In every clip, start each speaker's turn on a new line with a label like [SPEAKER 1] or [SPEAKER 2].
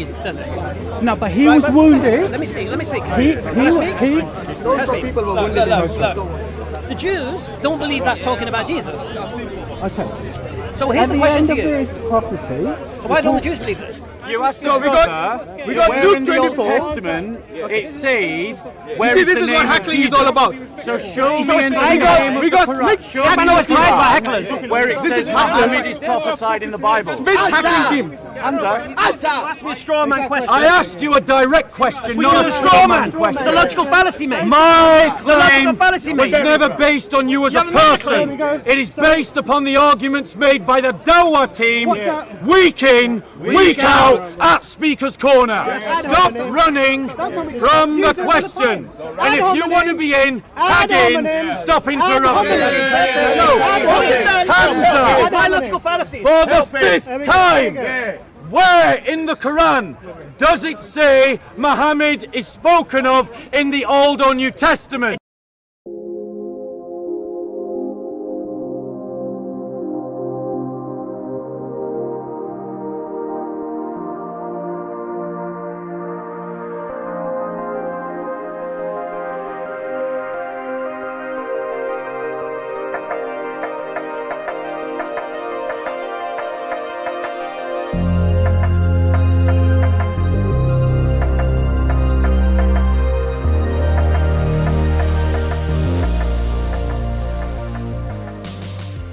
[SPEAKER 1] Jesus, does it?
[SPEAKER 2] No, but he was wounded.
[SPEAKER 1] Let me speak.
[SPEAKER 2] Those
[SPEAKER 3] people were wounded.
[SPEAKER 1] The Jews don't believe that's talking about Jesus.
[SPEAKER 2] Okay.
[SPEAKER 1] So here's the question to
[SPEAKER 2] you. At the end of this prophecy,
[SPEAKER 1] so why don't the Jews believe this?
[SPEAKER 4] You asked
[SPEAKER 3] so we got
[SPEAKER 4] where
[SPEAKER 3] Luke
[SPEAKER 4] in the
[SPEAKER 3] 24.
[SPEAKER 4] Old Testament it said where
[SPEAKER 3] this is what heckling is all about.
[SPEAKER 4] So show me in the
[SPEAKER 3] name of the Quran.
[SPEAKER 4] Show me where it says Muhammad is prophesied in the Bible.
[SPEAKER 3] Smith's heckling team.
[SPEAKER 4] Hamza,
[SPEAKER 1] Ask me a straw man question.
[SPEAKER 4] I asked you a direct question, not a straw man question.
[SPEAKER 1] The logical fallacy, mate.
[SPEAKER 4] My claim
[SPEAKER 1] fallacy, mate.
[SPEAKER 4] was never based on you as a person. It is based upon the arguments made by the dakwah team week in, week out at Speaker's Corner. Stop running from the question. And if you want to be in, tag in, stop interrupting. So, Hamza,
[SPEAKER 1] My logical fallacy.
[SPEAKER 4] for the fifth time, where in the Quran does it say Muhammad is spoken of in the Old or New Testament?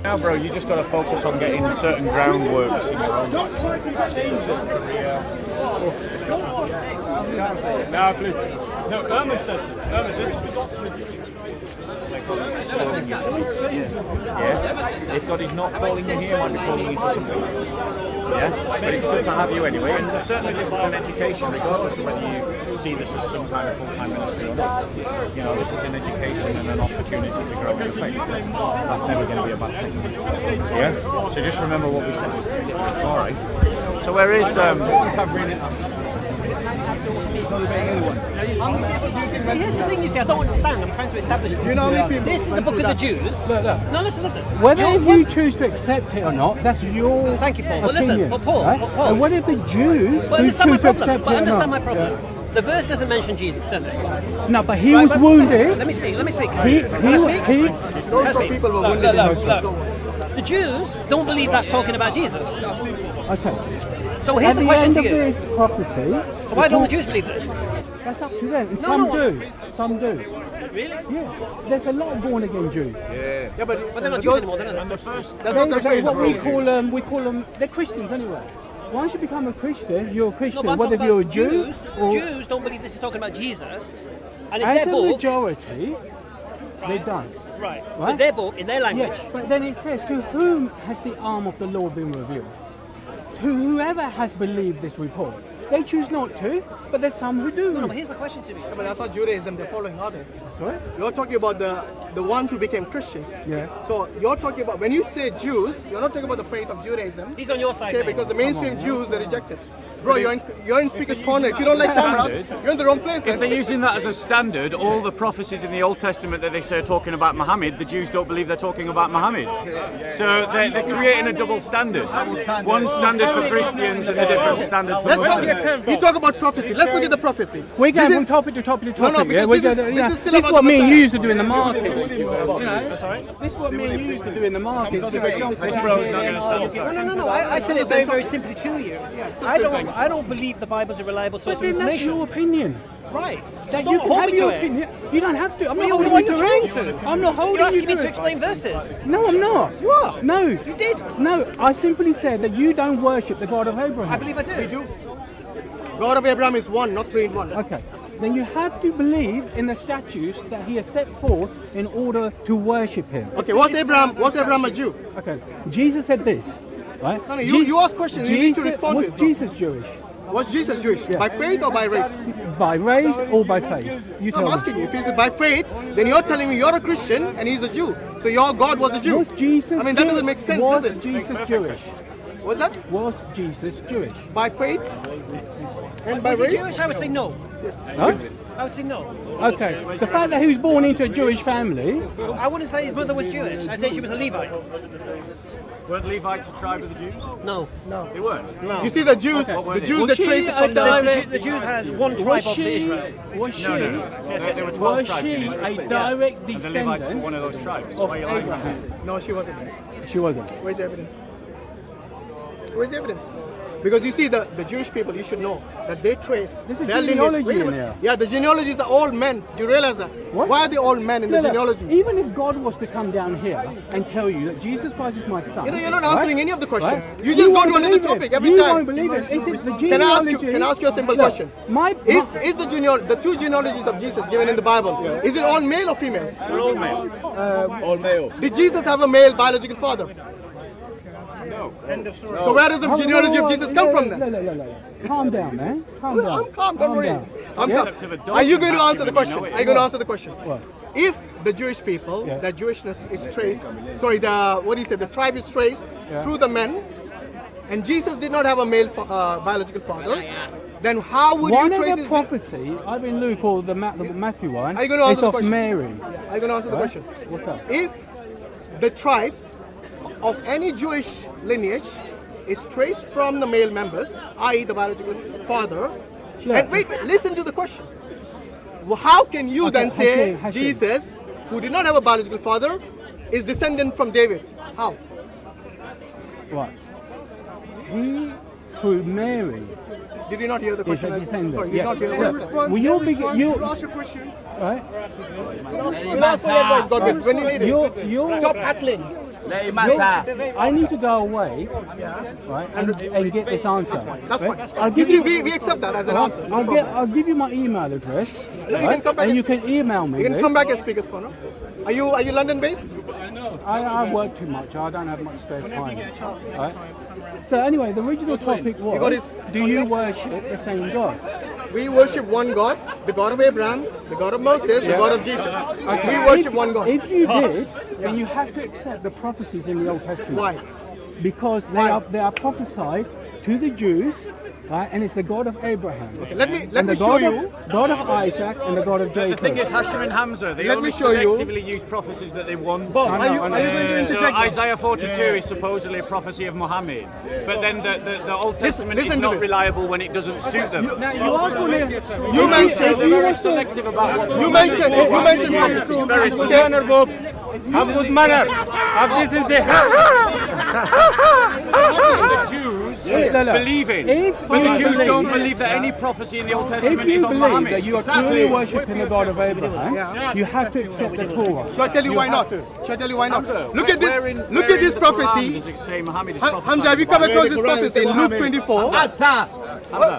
[SPEAKER 4] Now, bro, you just got to focus on getting certain groundworks in your own life.
[SPEAKER 5] No, please. No, Irma said.
[SPEAKER 4] Yeah. If God is not calling you here, he might be calling you to something. Yeah. But it's good to have you anyway. And certainly, this is an education, regardless of whether you see this as some kind of full-time ministry or not. You know, this is an education and an opportunity to grow in faith. That's never going to be a bad thing. Yeah. So just remember what we said. All right. So where is
[SPEAKER 1] Here's the thing, you see, I don't understand. I'm trying to establish.
[SPEAKER 3] Do you know how many people
[SPEAKER 1] This is the book of the Jews. No, listen.
[SPEAKER 2] whether you choose to accept it or not, that's your
[SPEAKER 1] Thank you, Paul. But
[SPEAKER 2] opinion,
[SPEAKER 1] listen, but Paul,
[SPEAKER 2] right?
[SPEAKER 1] Paul.
[SPEAKER 2] And what if the Jews
[SPEAKER 1] But
[SPEAKER 2] who
[SPEAKER 1] understand my
[SPEAKER 2] choose to accept
[SPEAKER 1] problem. But
[SPEAKER 2] it or
[SPEAKER 1] understand
[SPEAKER 2] not?
[SPEAKER 1] my problem. The verse doesn't mention Jesus, does it?
[SPEAKER 2] No, but he was wounded.
[SPEAKER 1] Let me speak.
[SPEAKER 2] Those
[SPEAKER 3] people were wounded.
[SPEAKER 1] The Jews don't believe that's talking about Jesus.
[SPEAKER 2] Okay.
[SPEAKER 1] So here's
[SPEAKER 2] At
[SPEAKER 1] the
[SPEAKER 2] the
[SPEAKER 1] question
[SPEAKER 2] end
[SPEAKER 1] to
[SPEAKER 2] of
[SPEAKER 1] you.
[SPEAKER 2] this prophecy,
[SPEAKER 1] So why don't the Jews believe this?
[SPEAKER 2] that's up to them. And
[SPEAKER 1] No,
[SPEAKER 2] some
[SPEAKER 1] no.
[SPEAKER 2] do. Some do.
[SPEAKER 1] Really?
[SPEAKER 2] Yeah. There's a lot of born again Jews.
[SPEAKER 3] Yeah, but
[SPEAKER 1] they're not Jews anymore, they're not.
[SPEAKER 3] that's not
[SPEAKER 2] They're what we call them. They're Christians anyway. Once you become a Christian, you're a Christian.
[SPEAKER 1] No, but I'm
[SPEAKER 2] whether
[SPEAKER 1] talking
[SPEAKER 2] you're a
[SPEAKER 1] about
[SPEAKER 2] Jew or
[SPEAKER 1] Jews don't believe this is talking about Jesus. And it's
[SPEAKER 2] as
[SPEAKER 1] their
[SPEAKER 2] a
[SPEAKER 1] book.
[SPEAKER 2] majority, they don't.
[SPEAKER 1] Right.
[SPEAKER 2] Right?
[SPEAKER 1] It's their book in their language.
[SPEAKER 2] Yeah, but then it says, to whom has the arm of the Lord been revealed? To whoever has believed this report. They choose not to, but there's some who do.
[SPEAKER 1] No, but here's my question to you.
[SPEAKER 3] But that's not Judaism they're following, are they?
[SPEAKER 2] Sorry?
[SPEAKER 3] You're talking about the ones who became Christians.
[SPEAKER 2] Yeah.
[SPEAKER 3] So you're talking about, when you say Jews, you're not talking about the faith of Judaism.
[SPEAKER 1] He's on your side,
[SPEAKER 3] Okay,
[SPEAKER 1] mate.
[SPEAKER 3] because the mainstream Jews, they rejected. Bro, you're in Speaker's Corner. If you don't like cameras, you're in the wrong place.
[SPEAKER 4] If they're using that as a standard, all the prophecies in the Old Testament that they say are talking about Muhammad, the Jews don't believe they're talking about Muhammad. So they're creating a double standard. One standard for Christians and a different standard for Muslims.
[SPEAKER 3] You talk about prophecy. Let's look at the prophecy.
[SPEAKER 2] We're going
[SPEAKER 3] This
[SPEAKER 2] from
[SPEAKER 3] is-
[SPEAKER 2] topic to topic to
[SPEAKER 3] No,
[SPEAKER 2] topic.
[SPEAKER 3] no,
[SPEAKER 2] yeah?
[SPEAKER 3] because
[SPEAKER 2] We're
[SPEAKER 3] this is still
[SPEAKER 2] this is
[SPEAKER 3] about
[SPEAKER 2] what
[SPEAKER 3] the
[SPEAKER 2] me and
[SPEAKER 3] Messiah.
[SPEAKER 2] you used to do in the market. You know, this is what me and you used to do in the market.
[SPEAKER 4] This bro's not going to stand aside.
[SPEAKER 1] No. I said it very simply to you. I don't believe the Bible's a reliable source
[SPEAKER 2] But
[SPEAKER 1] of
[SPEAKER 2] then that's
[SPEAKER 1] information.
[SPEAKER 2] your opinion.
[SPEAKER 1] Right.
[SPEAKER 2] That
[SPEAKER 1] Don't
[SPEAKER 2] you can
[SPEAKER 1] hold
[SPEAKER 2] have
[SPEAKER 1] me
[SPEAKER 2] your
[SPEAKER 1] to it.
[SPEAKER 2] opinion. You don't have to. I'm not
[SPEAKER 1] Well,
[SPEAKER 2] holding
[SPEAKER 1] what
[SPEAKER 2] you
[SPEAKER 1] are
[SPEAKER 2] to
[SPEAKER 1] you
[SPEAKER 2] it.
[SPEAKER 1] trying to?
[SPEAKER 2] I'm not holding
[SPEAKER 1] You're asking
[SPEAKER 2] you
[SPEAKER 1] me
[SPEAKER 2] to
[SPEAKER 1] to
[SPEAKER 2] it.
[SPEAKER 1] explain verses.
[SPEAKER 2] No, I'm not.
[SPEAKER 1] You are.
[SPEAKER 2] No.
[SPEAKER 1] You did.
[SPEAKER 2] No, I simply said that you don't worship the God of Abraham.
[SPEAKER 1] I believe I do.
[SPEAKER 3] We do. God of Abraham is one, not three in one.
[SPEAKER 2] Okay. Then you have to believe in the statutes that he has set forth in order to worship him.
[SPEAKER 3] Okay, was Abraham a Jew?
[SPEAKER 2] Okay. Jesus said this, right?
[SPEAKER 3] No, you ask questions, you need to respond to
[SPEAKER 2] was
[SPEAKER 3] it, bro.
[SPEAKER 2] Jesus Jewish?
[SPEAKER 3] Was Jesus Jewish?
[SPEAKER 2] Yeah.
[SPEAKER 3] By faith or by race?
[SPEAKER 2] By race or by faith? You
[SPEAKER 3] I'm
[SPEAKER 2] tell me.
[SPEAKER 3] asking you, if he's by faith, then you're telling me you're a Christian and he's a Jew. So your God was a Jew.
[SPEAKER 2] Was Jesus
[SPEAKER 3] I mean, that doesn't make sense,
[SPEAKER 2] was
[SPEAKER 3] does it?
[SPEAKER 2] Jesus Jewish?
[SPEAKER 3] Was that?
[SPEAKER 2] Was Jesus Jewish?
[SPEAKER 3] By faith? And by
[SPEAKER 1] Was he
[SPEAKER 3] race?
[SPEAKER 1] Jewish? I would say no.
[SPEAKER 2] Huh?
[SPEAKER 1] I would say no.
[SPEAKER 2] Okay. The fact that he was born into a Jewish family,
[SPEAKER 1] I wouldn't say his mother was Jewish. I'd say she was a Levite.
[SPEAKER 4] Weren't Levites a tribe of the Jews?
[SPEAKER 1] No.
[SPEAKER 4] They weren't.
[SPEAKER 3] You see the Jews,
[SPEAKER 4] Okay.
[SPEAKER 3] the Jews
[SPEAKER 2] Was
[SPEAKER 3] that
[SPEAKER 2] she
[SPEAKER 3] trace it
[SPEAKER 2] a
[SPEAKER 3] from the
[SPEAKER 2] direct-
[SPEAKER 1] The Jews had one tribe
[SPEAKER 2] Was
[SPEAKER 1] of the
[SPEAKER 2] she?
[SPEAKER 1] Israel.
[SPEAKER 2] Was she?
[SPEAKER 4] No. There were 12
[SPEAKER 2] Was
[SPEAKER 4] tribes in
[SPEAKER 2] she
[SPEAKER 4] Israel.
[SPEAKER 2] a direct
[SPEAKER 4] And the Levites were
[SPEAKER 2] descendant
[SPEAKER 4] one of those tribes.
[SPEAKER 2] of
[SPEAKER 4] Why are you lying?
[SPEAKER 2] Abraham?
[SPEAKER 3] No, she wasn't.
[SPEAKER 2] She wasn't.
[SPEAKER 3] Where's the evidence? Where's the evidence? Because you see, the Jewish people, you should know that they trace
[SPEAKER 2] There's a
[SPEAKER 3] their
[SPEAKER 2] genealogy
[SPEAKER 3] lineage. Wait a
[SPEAKER 2] in
[SPEAKER 3] minute.
[SPEAKER 2] there.
[SPEAKER 3] Yeah, the genealogies are all men. Do you realize that?
[SPEAKER 2] What?
[SPEAKER 3] Why are they all men in the
[SPEAKER 2] No,
[SPEAKER 3] genealogy?
[SPEAKER 2] even if God was to come down here and tell you that Jesus Christ is my son,
[SPEAKER 3] You're not answering any of the questions.
[SPEAKER 2] right?
[SPEAKER 3] You just go
[SPEAKER 2] won't
[SPEAKER 3] to another
[SPEAKER 2] believe
[SPEAKER 3] topic
[SPEAKER 2] it.
[SPEAKER 3] every
[SPEAKER 2] you
[SPEAKER 3] time.
[SPEAKER 2] won't believe it. It's the
[SPEAKER 3] Can I ask
[SPEAKER 2] genealogy.
[SPEAKER 3] you? Can I ask you a simple
[SPEAKER 2] Look,
[SPEAKER 3] question? Is the two genealogies of Jesus given in the Bible? Is it all male or female?
[SPEAKER 4] They're all male.
[SPEAKER 6] All male.
[SPEAKER 3] Did Jesus have a male biological father?
[SPEAKER 4] No.
[SPEAKER 1] End of story.
[SPEAKER 3] So where does the genealogy of Jesus come from then?
[SPEAKER 2] No. Calm down, man. Calm down.
[SPEAKER 3] I'm calm. Don't worry.
[SPEAKER 2] down.
[SPEAKER 3] I'm
[SPEAKER 2] Yeah?
[SPEAKER 3] calm.
[SPEAKER 4] Except to the
[SPEAKER 3] Are you going to
[SPEAKER 4] doctrine,
[SPEAKER 3] answer the
[SPEAKER 4] you
[SPEAKER 3] question?
[SPEAKER 4] know it.
[SPEAKER 3] Are you going to answer the question?
[SPEAKER 2] What?
[SPEAKER 3] If the Jewish people,
[SPEAKER 2] Yeah.
[SPEAKER 3] that Jewishness is traced, the tribe is traced
[SPEAKER 2] Yeah.
[SPEAKER 3] through the men, and Jesus did not have a male biological father, then how would
[SPEAKER 2] One
[SPEAKER 3] you
[SPEAKER 2] of
[SPEAKER 3] trace
[SPEAKER 2] the
[SPEAKER 3] his...
[SPEAKER 2] prophecy, I've been Luke or the Matthew one,
[SPEAKER 3] Are you going to
[SPEAKER 2] is
[SPEAKER 3] answer the
[SPEAKER 2] of
[SPEAKER 3] question?
[SPEAKER 2] Mary.
[SPEAKER 3] Are you going to answer the
[SPEAKER 2] Right?
[SPEAKER 3] question?
[SPEAKER 2] What's up?
[SPEAKER 3] If the tribe of any Jewish lineage is traced from the male members, i.e. the biological father,
[SPEAKER 2] Yeah.
[SPEAKER 3] and wait, listen to the question. Well, how can you
[SPEAKER 2] Okay,
[SPEAKER 3] then say
[SPEAKER 2] Hasyim.
[SPEAKER 3] Jesus, who did not have a biological father, is descendant from David? How?
[SPEAKER 2] Right. He, through Mary,
[SPEAKER 3] Did you not hear the
[SPEAKER 2] is
[SPEAKER 3] question?
[SPEAKER 2] a descendant.
[SPEAKER 3] Sorry, you did not hear the
[SPEAKER 2] Yeah.
[SPEAKER 3] question.
[SPEAKER 2] Well, you'll be,
[SPEAKER 3] Ask your question.
[SPEAKER 2] right?
[SPEAKER 3] You ask for your advice, Godwin, when you need it.
[SPEAKER 2] You're,
[SPEAKER 3] Stop hackling.
[SPEAKER 2] I need to go away, right, and get this answer.
[SPEAKER 3] That's
[SPEAKER 2] right?
[SPEAKER 3] fine.
[SPEAKER 2] I'll
[SPEAKER 3] You
[SPEAKER 2] give
[SPEAKER 3] see,
[SPEAKER 2] you,
[SPEAKER 3] we accept that as an answer. No problem.
[SPEAKER 2] I'll give you my email address,
[SPEAKER 3] No, you
[SPEAKER 2] right?
[SPEAKER 3] can come back
[SPEAKER 2] and you
[SPEAKER 3] as-
[SPEAKER 2] can email me.
[SPEAKER 3] You can
[SPEAKER 2] this.
[SPEAKER 3] come back as Speaker's Corner. Are you London based?
[SPEAKER 2] I work too much. I don't have much spare time. Right? So anyway, the original topic
[SPEAKER 3] got
[SPEAKER 2] was:
[SPEAKER 3] his
[SPEAKER 2] do you worship the same God?
[SPEAKER 3] We worship one God, the God of Abraham, the God of Moses, the God of Jesus. We worship one God.
[SPEAKER 2] If you did, then you have to accept the prophecies in the Old Testament.
[SPEAKER 3] Why?
[SPEAKER 2] Because they are prophesied to the Jews, right? And it's the God of Abraham.
[SPEAKER 3] Let me
[SPEAKER 2] and the
[SPEAKER 3] show
[SPEAKER 2] God
[SPEAKER 3] you.
[SPEAKER 2] God of Isaac and the God of
[SPEAKER 4] The
[SPEAKER 2] Jacob.
[SPEAKER 4] thing is, Hasyim and Hamza, they
[SPEAKER 3] Let
[SPEAKER 4] only
[SPEAKER 3] me show you.
[SPEAKER 4] selectively use prophecies that they want.
[SPEAKER 3] Bob,
[SPEAKER 2] I
[SPEAKER 3] are you
[SPEAKER 2] know.
[SPEAKER 3] going to
[SPEAKER 4] So
[SPEAKER 3] interject?
[SPEAKER 4] Isaiah 42 is supposedly a prophecy of Muhammad, but then the Old Testament
[SPEAKER 3] listen
[SPEAKER 4] is
[SPEAKER 3] to
[SPEAKER 4] not
[SPEAKER 3] this.
[SPEAKER 4] reliable when it doesn't suit them.
[SPEAKER 2] Now you asked me.
[SPEAKER 3] You
[SPEAKER 4] So
[SPEAKER 3] mentioned.
[SPEAKER 4] they're very selective about what
[SPEAKER 3] You mentioned prophecies.
[SPEAKER 4] very selective.
[SPEAKER 5] Have good manner. Have decency.
[SPEAKER 4] The Jews believe in.
[SPEAKER 2] If
[SPEAKER 4] But the
[SPEAKER 2] you
[SPEAKER 4] Jews don't
[SPEAKER 2] believe-
[SPEAKER 4] believe that any prophecy in the Old
[SPEAKER 2] If
[SPEAKER 4] Testament
[SPEAKER 2] you
[SPEAKER 4] is on
[SPEAKER 2] believe that
[SPEAKER 4] Muhammad.
[SPEAKER 2] you are truly worshipping the God of Abraham, you have to accept the Torah.
[SPEAKER 3] Shall I tell you why
[SPEAKER 2] have
[SPEAKER 3] not?
[SPEAKER 2] to.
[SPEAKER 3] Shall I tell you why not?
[SPEAKER 4] Hamza,
[SPEAKER 3] Look at this.
[SPEAKER 4] where in-
[SPEAKER 3] Look
[SPEAKER 4] where
[SPEAKER 3] at this
[SPEAKER 4] in the Quran
[SPEAKER 3] prophecy.
[SPEAKER 4] Does it say Muhammad is prophesied
[SPEAKER 3] Hamza, have you
[SPEAKER 4] in the
[SPEAKER 3] come
[SPEAKER 4] Bible?
[SPEAKER 3] across this prophecy in Luke 24?
[SPEAKER 4] Hamza,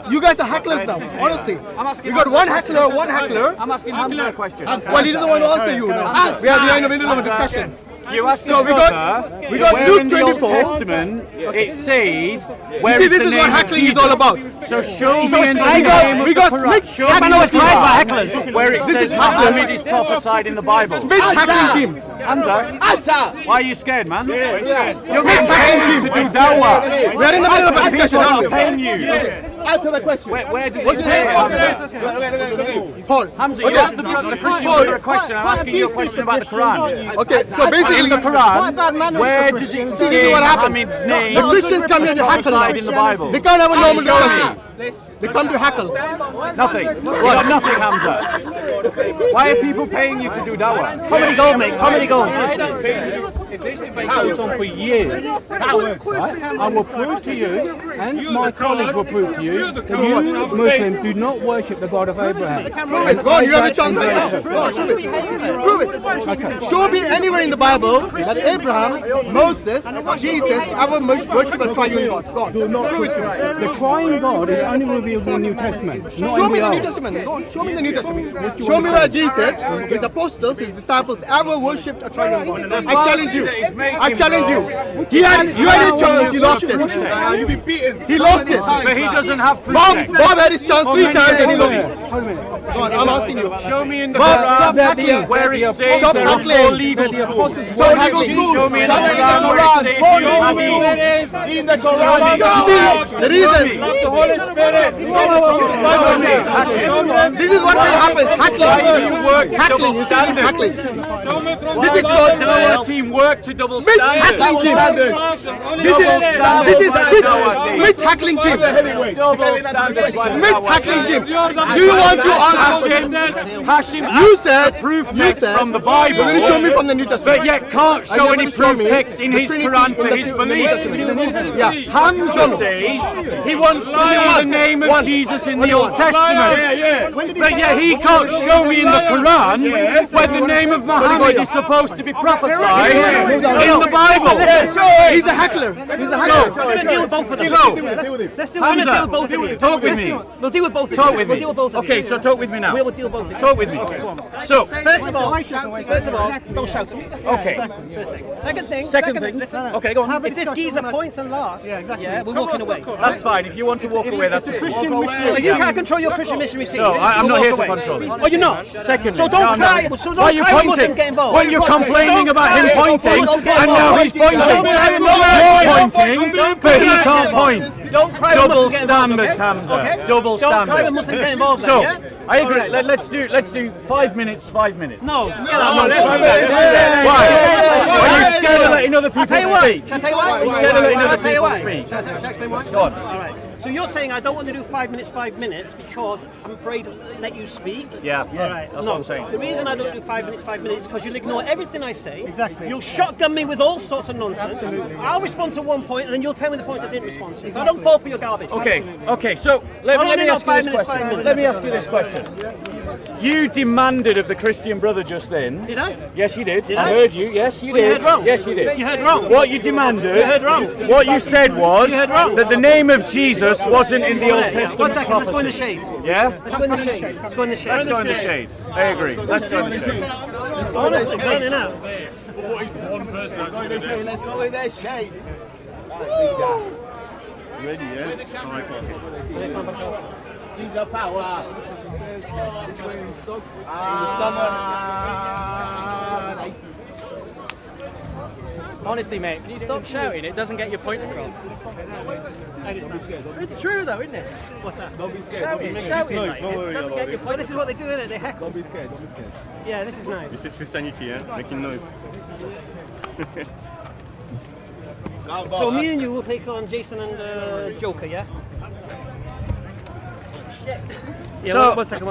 [SPEAKER 3] You guys are hecklers now, honestly.
[SPEAKER 4] I'm asking
[SPEAKER 3] We got
[SPEAKER 4] Hamza
[SPEAKER 3] one heckler.
[SPEAKER 4] I'm asking Hamza a question.
[SPEAKER 3] Well, he doesn't want to answer you now. We are in the middle of a discussion.
[SPEAKER 4] You asked
[SPEAKER 3] So
[SPEAKER 4] his
[SPEAKER 3] we got
[SPEAKER 4] where
[SPEAKER 3] Luke
[SPEAKER 4] in the Old
[SPEAKER 3] 24.
[SPEAKER 4] Testament it said where
[SPEAKER 3] See,
[SPEAKER 4] is
[SPEAKER 3] this
[SPEAKER 4] the
[SPEAKER 3] is
[SPEAKER 4] name
[SPEAKER 3] what
[SPEAKER 4] of
[SPEAKER 3] heckling is
[SPEAKER 4] Jesus.
[SPEAKER 3] all about.
[SPEAKER 4] So show me in the
[SPEAKER 3] we
[SPEAKER 4] name
[SPEAKER 3] got
[SPEAKER 4] of the Quran.
[SPEAKER 3] mixed
[SPEAKER 4] Show me
[SPEAKER 3] hecklers.
[SPEAKER 4] in the
[SPEAKER 3] Guys
[SPEAKER 4] Quran
[SPEAKER 3] are hecklers.
[SPEAKER 4] where it says Muhammad is prophesied in the Bible.
[SPEAKER 3] Smith's hacking team.
[SPEAKER 4] Hamza, why are you scared, man?
[SPEAKER 3] You're Smith's hacking
[SPEAKER 4] To
[SPEAKER 3] team.
[SPEAKER 4] do dawah.
[SPEAKER 3] We are in the middle of a discussion,
[SPEAKER 4] People are
[SPEAKER 3] aren't we?
[SPEAKER 4] paying you.
[SPEAKER 6] Answer the question.
[SPEAKER 4] Where does it say it, Hamza?
[SPEAKER 3] Hold.
[SPEAKER 4] Hamza, you asked the Christians a question. I'm asking you a question about the Quran.
[SPEAKER 3] Okay, so
[SPEAKER 4] In
[SPEAKER 3] basically,
[SPEAKER 4] the Quran, where does it
[SPEAKER 3] this
[SPEAKER 4] say
[SPEAKER 3] is what happens.
[SPEAKER 4] Muhammad's name
[SPEAKER 3] The Christians come here
[SPEAKER 4] is
[SPEAKER 3] to hackle
[SPEAKER 4] prophesied in the Bible?
[SPEAKER 3] they can't have a normal
[SPEAKER 4] Show
[SPEAKER 3] discussion.
[SPEAKER 4] me.
[SPEAKER 3] They come to hackle.
[SPEAKER 4] Nothing. You got nothing, Hamza. Why are people paying you to do dawah?
[SPEAKER 1] How many gold, mate? How many gold?
[SPEAKER 2] This debate goes on for years. Right? I will prove to you, and my colleagues will prove to you, that you Muslims do not worship the God of Abraham.
[SPEAKER 3] Prove it. Go on, you have a chance right now. Go on, show it. Prove it. Show me anywhere in the Bible that Abraham, Moses, Jesus ever worshipped a triune God. Go on, prove it to me.
[SPEAKER 2] The crying God is only revealed in the New Testament, not
[SPEAKER 3] Show
[SPEAKER 2] in
[SPEAKER 3] me
[SPEAKER 2] the
[SPEAKER 3] the New
[SPEAKER 2] Old.
[SPEAKER 3] Testament. Go on, show me the New Testament. Show me where Jesus, his apostles, his disciples ever worshipped a triune God. I challenge you. I challenge you. You had his chance, you lost it.
[SPEAKER 6] You've been beaten.
[SPEAKER 3] He lost it.
[SPEAKER 4] But he doesn't have free
[SPEAKER 3] Bob
[SPEAKER 4] sex.
[SPEAKER 3] had his chance 3 times and he lost it.
[SPEAKER 2] Hold a minute.
[SPEAKER 3] Go on, I'm asking you.
[SPEAKER 4] Show me in the
[SPEAKER 3] Bob, stop
[SPEAKER 4] Quran
[SPEAKER 3] hackling.
[SPEAKER 4] where it says
[SPEAKER 3] Stop
[SPEAKER 4] there are
[SPEAKER 3] hackling.
[SPEAKER 4] 4 legal schools.
[SPEAKER 3] Stop hackling.
[SPEAKER 4] Show me in the
[SPEAKER 6] Show me in the
[SPEAKER 4] Quran where it says
[SPEAKER 6] Quran.
[SPEAKER 4] you have these.
[SPEAKER 6] In the Quran.
[SPEAKER 3] You see, the reason,
[SPEAKER 5] The Holy Spirit.
[SPEAKER 3] this is what happens, hackling.
[SPEAKER 4] work to double standards. Our team work to double standards.
[SPEAKER 3] This is Smith's tackling team.
[SPEAKER 4] Double standards.
[SPEAKER 3] Smith's tackling team. Do you want to answer?
[SPEAKER 4] Hasyim
[SPEAKER 3] You
[SPEAKER 4] asked
[SPEAKER 3] said,
[SPEAKER 4] for proof text from the Bible.
[SPEAKER 3] You're going to show me from the New Testament.
[SPEAKER 4] But yet can't
[SPEAKER 3] Are
[SPEAKER 4] show
[SPEAKER 3] you
[SPEAKER 4] any
[SPEAKER 3] gonna show
[SPEAKER 4] proof
[SPEAKER 3] me
[SPEAKER 4] text in
[SPEAKER 3] the
[SPEAKER 4] his
[SPEAKER 3] Trinity
[SPEAKER 4] Quran
[SPEAKER 3] in
[SPEAKER 4] for
[SPEAKER 3] the
[SPEAKER 4] his
[SPEAKER 3] New
[SPEAKER 4] beliefs.
[SPEAKER 3] Testament? Yeah.
[SPEAKER 4] Hamza says he wants to see the name of Jesus in the Old Testament. But yet he can't show me in the Quran where the name of Muhammad is supposed to be prophesied in the Bible.
[SPEAKER 3] He's a heckler. He's a heckler.
[SPEAKER 1] We're going to deal with both of them. Let's do. We're going to deal with both of you.
[SPEAKER 4] Talk with me.
[SPEAKER 1] We'll deal with both of you.
[SPEAKER 4] Talk with
[SPEAKER 1] We'll
[SPEAKER 4] me.
[SPEAKER 1] deal with both of you.
[SPEAKER 4] Okay, so talk with me now.
[SPEAKER 1] We'll deal with both of you.
[SPEAKER 4] Talk with me. So,
[SPEAKER 1] First of all, don't shout at me.
[SPEAKER 4] okay.
[SPEAKER 1] First thing. Second thing.
[SPEAKER 4] Second thing.
[SPEAKER 1] Listen.
[SPEAKER 4] Okay, go on.
[SPEAKER 1] If this geezer points and laughs, yeah, we're walking away.
[SPEAKER 4] That's fine. If you want to walk away, that's okay.
[SPEAKER 1] If you can't control your Christian missionary team,
[SPEAKER 4] So I'm
[SPEAKER 1] we'll
[SPEAKER 4] not here
[SPEAKER 1] walk
[SPEAKER 4] to
[SPEAKER 1] away.
[SPEAKER 4] control it.
[SPEAKER 1] Oh, you're not.
[SPEAKER 4] Second.
[SPEAKER 1] So don't cry. So
[SPEAKER 4] Why are you
[SPEAKER 1] don't cry. Muslim get
[SPEAKER 4] pointing?
[SPEAKER 1] involved.
[SPEAKER 4] When you're complaining about him pointing,
[SPEAKER 1] Muslim get
[SPEAKER 4] and now he's
[SPEAKER 1] involved.
[SPEAKER 4] pointing. You're pointing, but he can't point.
[SPEAKER 1] Don't cry. when
[SPEAKER 4] Double
[SPEAKER 1] Muslims get involved,
[SPEAKER 4] standards,
[SPEAKER 1] okay?
[SPEAKER 4] Hamza.
[SPEAKER 1] Okay?
[SPEAKER 4] Double
[SPEAKER 1] Don't cry when
[SPEAKER 4] standards.
[SPEAKER 1] Muslims get involved.
[SPEAKER 4] So
[SPEAKER 1] yeah?
[SPEAKER 4] I agree.
[SPEAKER 1] All right.
[SPEAKER 4] Let's do 5 minutes. 5 minutes.
[SPEAKER 1] No.
[SPEAKER 4] Why? Are you scared of letting other people
[SPEAKER 1] I'll tell you what.
[SPEAKER 4] speak?
[SPEAKER 1] Shall I tell you why?
[SPEAKER 4] You're scared of letting
[SPEAKER 1] I'll
[SPEAKER 4] other
[SPEAKER 1] tell you
[SPEAKER 4] people
[SPEAKER 1] why.
[SPEAKER 4] speak.
[SPEAKER 1] Shall I explain why?
[SPEAKER 4] Go on.
[SPEAKER 1] All right. So you're saying I don't want to do 5 minutes because I'm afraid to let you speak?
[SPEAKER 4] Yeah.
[SPEAKER 1] All right.
[SPEAKER 4] That's
[SPEAKER 1] No,
[SPEAKER 4] what I'm saying.
[SPEAKER 1] the reason I don't do 5 minutes is because you'll ignore everything I say. Exactly. You'll shotgun me with all sorts of nonsense. Absolutely. I'll respond to one point and then you'll tell me the points I didn't respond to. So I don't fall for your garbage.
[SPEAKER 4] Okay. So let me ask you this question. Let me ask you this question. You demanded of the Christian brother just then.
[SPEAKER 1] Did I?
[SPEAKER 4] Yes, you did.
[SPEAKER 1] Did
[SPEAKER 4] I
[SPEAKER 1] I?
[SPEAKER 4] heard you. Yes, you
[SPEAKER 1] Well, you
[SPEAKER 4] did.
[SPEAKER 1] heard wrong.
[SPEAKER 4] Yes, you did.
[SPEAKER 1] You heard wrong.
[SPEAKER 4] What you demanded.
[SPEAKER 1] You heard wrong.
[SPEAKER 4] What you said was
[SPEAKER 1] You heard wrong.
[SPEAKER 4] that the name of Jesus wasn't in the Old Testament.
[SPEAKER 1] 1 second, let's
[SPEAKER 4] prophecy.
[SPEAKER 1] go in the shade.
[SPEAKER 4] Yeah?
[SPEAKER 1] Let's go in the shade. Let's go in the shade.
[SPEAKER 4] Let's go in the shade. I agree. Let's go in the shade.
[SPEAKER 1] Honestly, burning out.
[SPEAKER 6] Let's go in their shades.
[SPEAKER 7] Ready, yeah?
[SPEAKER 6] Ginger power.
[SPEAKER 8] Honestly, mate, can you stop shouting? It doesn't get your point across. It's true, though, isn't it?
[SPEAKER 1] What's that?
[SPEAKER 6] Don't be scared. Don't be scared.
[SPEAKER 8] Shouting, like, it doesn't get your
[SPEAKER 1] Well,
[SPEAKER 8] point
[SPEAKER 1] this is what they do, isn't it? They heckle.
[SPEAKER 6] Don't be scared. Don't be scared.
[SPEAKER 1] Yeah, this is nice.
[SPEAKER 7] This is Christianity, yeah? Making noise.
[SPEAKER 1] So me and you will take on Jason and Joker, yeah? Yeah,
[SPEAKER 4] So-
[SPEAKER 1] one second.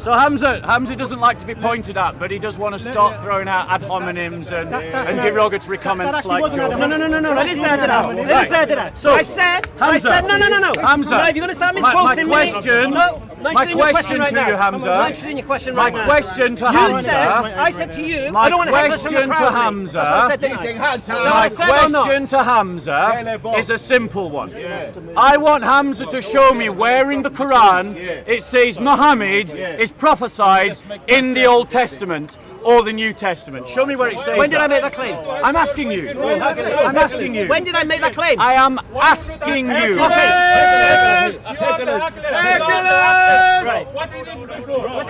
[SPEAKER 4] So Hamza doesn't like to be pointed at, but he does want to start throwing out ad hominems and derogatory comments like yours.
[SPEAKER 1] No. I didn't say I did that. I didn't say I did that.
[SPEAKER 4] So,
[SPEAKER 1] I said
[SPEAKER 4] Hamza,
[SPEAKER 1] no.
[SPEAKER 4] Hamza,
[SPEAKER 1] No, if you're going to start
[SPEAKER 4] my
[SPEAKER 1] misquoting
[SPEAKER 4] question,
[SPEAKER 1] me. No,
[SPEAKER 4] my question to you, Hamza.
[SPEAKER 1] I'm answering your question
[SPEAKER 4] My
[SPEAKER 1] right now.
[SPEAKER 4] question to
[SPEAKER 1] You
[SPEAKER 4] Hamza.
[SPEAKER 1] said, I said to you,
[SPEAKER 4] My
[SPEAKER 1] I don't want to heckle us from the
[SPEAKER 4] question to
[SPEAKER 1] crowd, mate.
[SPEAKER 4] Hamza.
[SPEAKER 1] That's what I said, didn't I? No, I
[SPEAKER 4] My
[SPEAKER 1] said or not?
[SPEAKER 4] question to Hamza is a simple one. I want Hamza to show me where in the Quran it says Muhammad is prophesied in the Old Testament or the New Testament. Show me where it says
[SPEAKER 1] When did I
[SPEAKER 4] that.
[SPEAKER 1] make that claim?
[SPEAKER 4] I'm asking you. I'm asking you.
[SPEAKER 1] When did I make that claim?
[SPEAKER 4] I am asking you.
[SPEAKER 1] Okay.
[SPEAKER 5] Right.